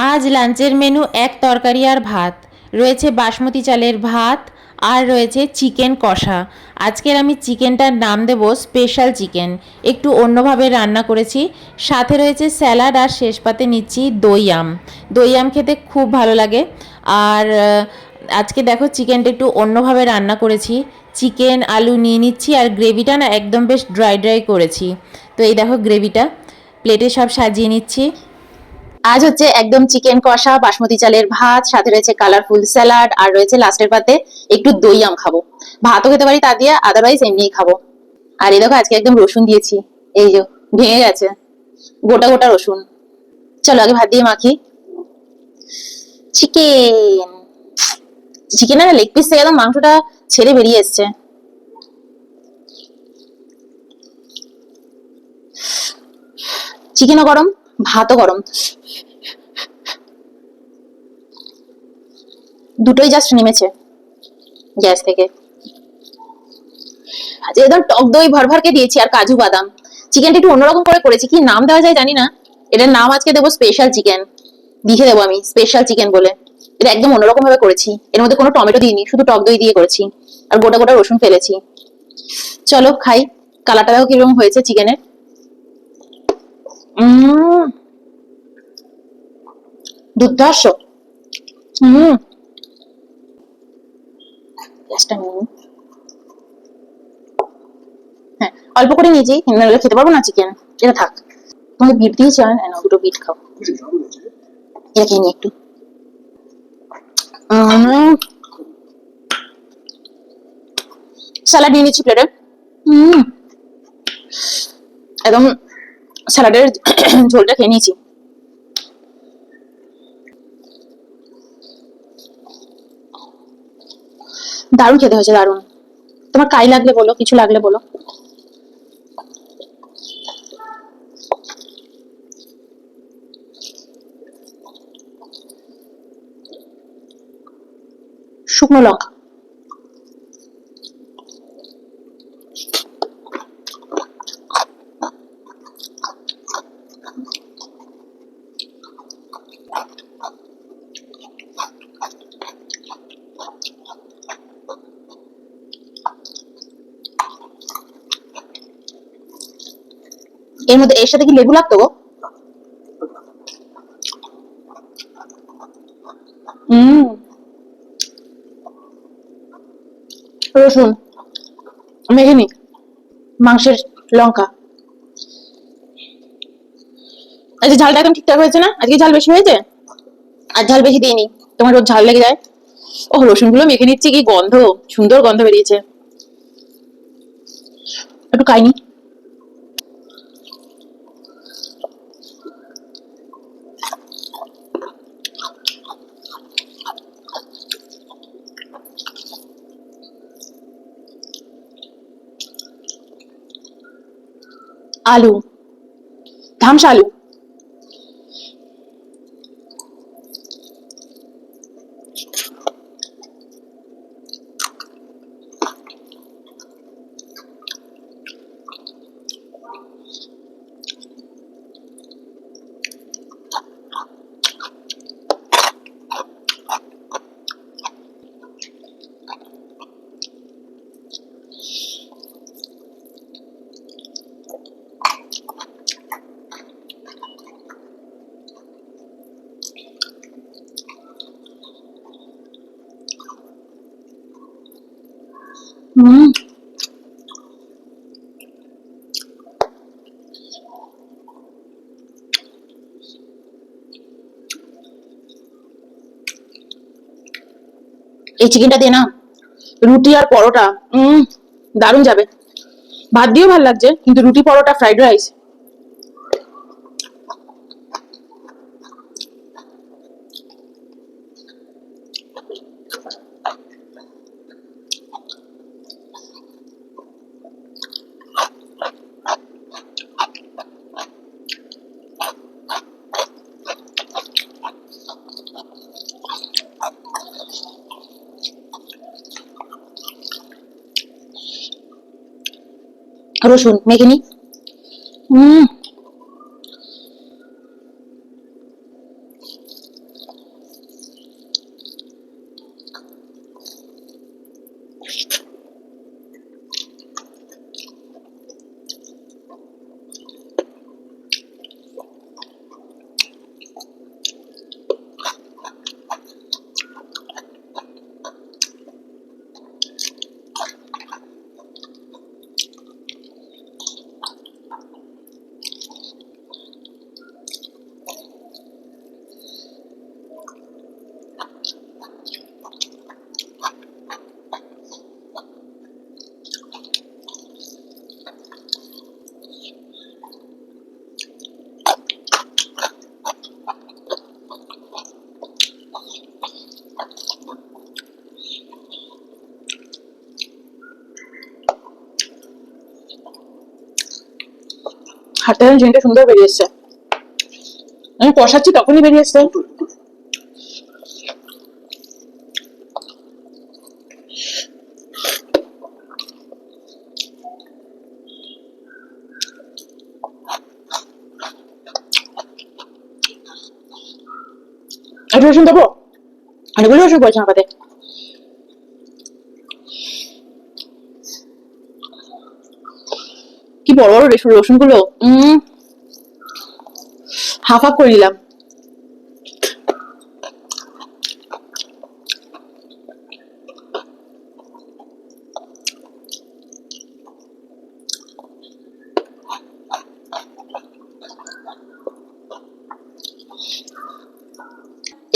আজ লাঞ্চের মেনু এক তরকারি আর ভাত, রয়েছে বাসমতি চালের ভাত আর রয়েছে চিকেন কষা। আজকের আমি চিকেনটার নাম দেব স্পেশাল চিকেন, একটু অন্যভাবে রান্না করেছি। সাথে রয়েছে স্যালাড আর শেষ পাতে নিচ্ছি দই আম। দই আম খেতে খুব ভালো লাগে। আর আজকে দেখো চিকেনটা একটু অন্যভাবে রান্না করেছি। চিকেন আলু নিয়ে নিচ্ছি আর গ্রেভিটা না একদম বেশ ড্রাই ড্রাই করেছি। তো এই দেখো গ্রেভিটা প্লেটে সব সাজিয়ে নিচ্ছি। আজ হচ্ছে একদম চিকেন কষা, বাসমতি চালের ভাত, সাথে রয়েছে কালারফুল স্যালাড আর রয়েছে লাস্টের পাতে একটু দই আম খাবো। ভাতও খেতে পারি তা দিয়ে, আদারওয়াইজ এমনিই খাবো। আর এই দেখো আজকে একদম রসুন দিয়েছি, এই যে ভেঙে গেছে, গোটা গোটা রসুন। চলো আগে ভাত দিয়ে মাখি। চিকেন চিকেনের লেগ পিস থেকে একদম মাংসটা ছেড়ে বেরিয়ে এসছে। চিকেনও গরম, ভাতও গরম, দুটোই জাস্ট নেমেছে গ্যাস থেকে। আজকে একদম টক দই ভরভরকে দিয়েছি আর কাজু বাদাম। চিকেনটা একটু অন্যরকম করে করেছি, কি নাম দেওয়া যায় জানি না। এটার নাম আজকে দেবো স্পেশাল চিকেন, লিখে দেবো আমি স্পেশাল চিকেন বলে। এটা একদম অন্যরকম ভাবে করেছি, এর মধ্যে কোনো টমেটো দিইনি, শুধু টক দই দিয়ে করেছি আর গোটা গোটা রসুন ফেলেছি। চলো খাই। কালারটা দেখো কিরকম হয়েছে চিকেনের। উম দুর্ধর্ষ। হম। গ্যাসটা নিয়ে নিই। হ্যাঁ, অল্প করে নিয়েছি, নাহলে খেতে পারবো না চিকেন। এটা থাক। তোমাকে বিট দিয়েছি, আর না দুটো বিট খাও। এটা খেয়ে নি একটু। স্যালাড নিয়ে নিচ্ছি প্লেটে। হম। একদম স্যালাডের ঝোলটা খেয়ে নিয়েছি। দারুণ খেতে হয়েছে, দারুণ। তোমার কাই লাগলে বলো, কিছু লাগলে বলো। শুকনো লঙ্কা। এর মধ্যে এর সাথে কি লেবু লাগতো গো? হম। রসুন মেখে নি, মাংসের লঙ্কা। আজকে ঝালটা একদম ঠিকঠাক হয়েছে না? আজকে ঝাল বেশি হয়েছে? আর ঝাল বেশি দিইনি, তোমার রোজ ঝাল লেগে যায়। ও রসুন গুলো মেখে নিচ্ছি, কি গন্ধ, সুন্দর গন্ধ বেরিয়েছে। একটু খাইনি। আলু, ধামসা আলু। হম। এই চিকেনটা দিয়ে না রুটি আর পরোটা, দারুণ যাবে। ভাত দিয়েও ভালো লাগছে, কিন্তু রুটি পরোটা ফ্রাইড রাইস। রসুন মেখে নি। হম। হাতে ঝিনটা সুন্দর বেরিয়ে এসছে। আমি কষাচ্ছি তখনই বেরিয়ে এসছে। একটু রসুন দেবো, অনেকগুলো রসুন পড়েছে আমার পাতে। কি বড় বড় রসুন গুলো, হাফ হাফ করে নিলাম।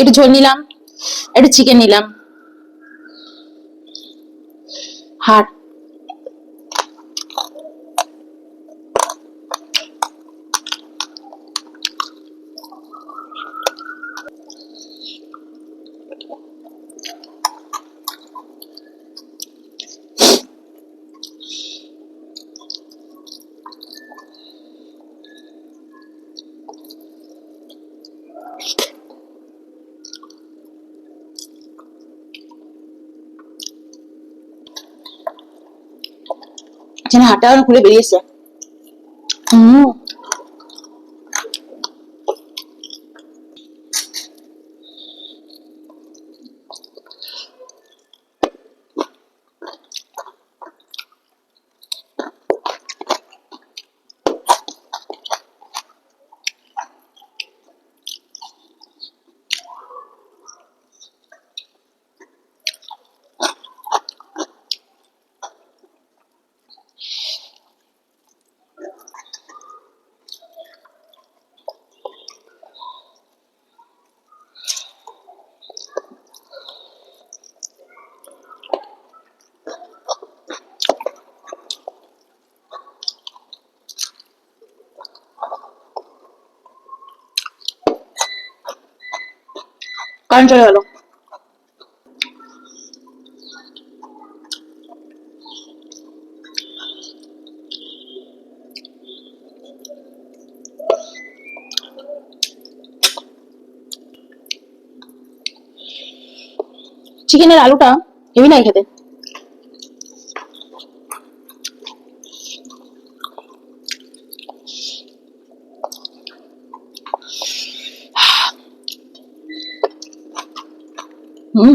একটু ঝোল নিলাম, একটু চিকেন নিলাম, হাড়। হাড়টা খুলে বেরিয়েছে। কারেন্ট চলে গেল। চিকেনের আলুটা হেভি নাই খেতে। হুম,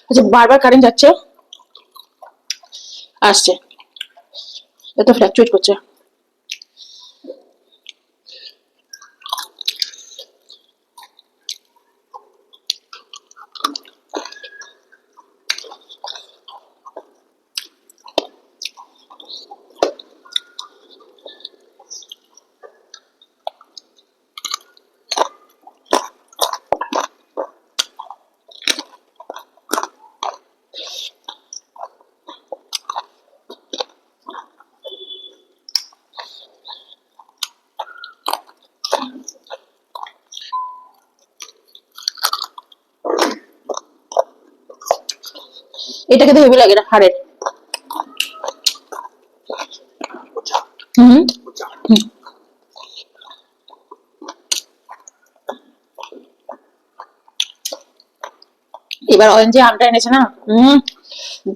আচ্ছা, বারবার কারেন্ট যাচ্ছে আসছে, এত ফ্ল্যাকচুয়েট করছে। এটা খেতে হেভি লাগে, এটা হাড়ের। হুম হুম। এবার অয়ন যে আমটা এনেছে না,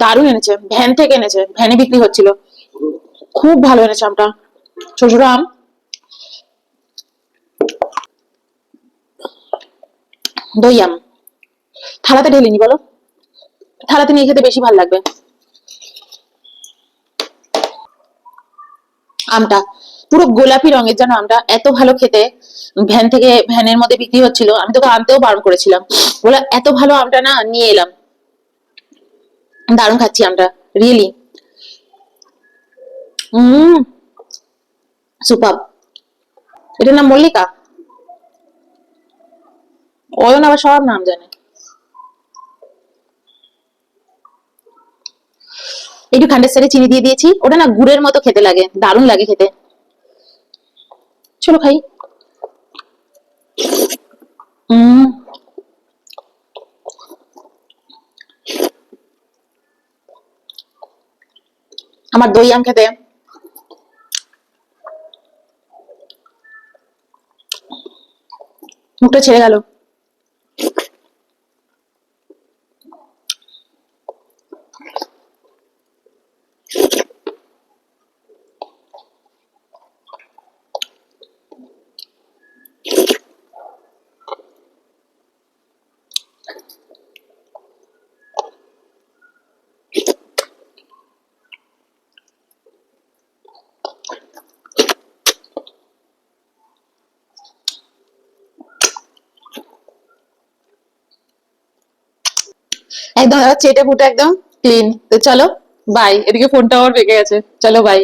দারুণ এনেছে, ভ্যান থেকে এনেছে, ভ্যানে বিক্রি হচ্ছিল, খুব ভালো এনেছে আমটা, ছোট আম। দই আম থালাতে ঢেলিনি বলো, থালাতে নিয়ে খেতে বেশি ভালো লাগবে। আমটা পুরো গোলাপি রঙের, যেন আমটা এত ভালো খেতে। ভ্যান থেকে, ভ্যানের মধ্যে বিক্রি হচ্ছিল, আমি তোকে আনতেও বারণ করেছিলাম, বলে এত ভালো আমটা না, নিয়ে এলাম। দারুণ খাচ্ছি আমটা, রিয়েলি। হম, সুপার। এটার নাম মল্লিকা। অয়ন আবার সব নাম জানে। একটু খান্ডের সাথে চিনি দিয়ে দিয়েছি, ওটা না গুড়ের মতো খেতে লাগে, দারুণ লাগে খেতে। চলো খাই। হম, আমার দই আম খেতে মুখটা ছেড়ে গেল। একদম চেটে পুটে একদম ক্লিন। তো চলো বাই, এদিকে ফোনটা আমার বেঁকে গেছে, চলো বাই।